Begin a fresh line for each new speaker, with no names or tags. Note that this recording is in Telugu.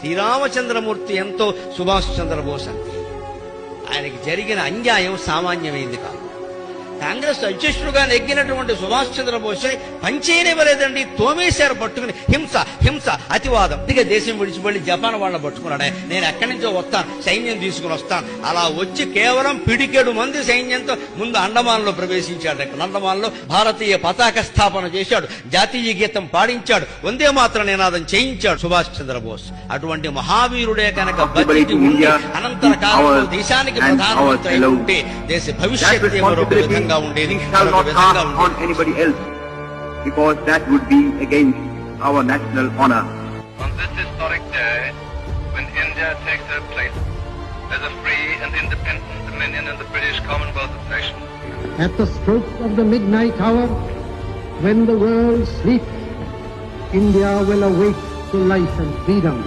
శ్రీరామచంద్రమూర్తి ఎంతో సుభాష్ చంద్రబోస్ అంతే. ఆయనకి జరిగిన అన్యాయం సామాన్యమైంది కాదు. కాంగ్రెస్ అధ్యక్షుడుగా నెగ్గినటువంటి సుభాష్ చంద్రబోస్ పంచేయనివ్వలేదండి, తోమేశారు పట్టుకుని. హింస హింస అతివాదం. ఇక దేశం విడిచిపెళ్లి జపాన్ వాళ్ళని పట్టుకున్నాడే, నేను ఎక్కడి నుంచో వస్తాను, సైన్యం తీసుకుని వస్తాను. అలా వచ్చి కేవలం పిడికెడు మంది సైన్యంతో ముందు అండమాన్లో ప్రవేశించాడు. అండమాన్లో భారతీయ పతాక స్థాపన చేశాడు, జాతీయ గీతం పాడించాడు, వందే మాత్రం నినాదం చేయించాడు సుభాష్ చంద్రబోస్. అటువంటి మహావీరుడే కనుక బతికి ఉండి అనంతర కాలంలో దేశానికి ప్రధానమంత్రి ఉంటే దేశ భవిష్యత్తు మరొక విధంగా ఉండేది.
We shall not harm anybody else, because that would be against our national honor.
On this historic day, when India takes her place as a free and independent dominion in the British Commonwealth of Nations,
at the stroke of the midnight hour, when the world sleeps, India will awake to life and freedom.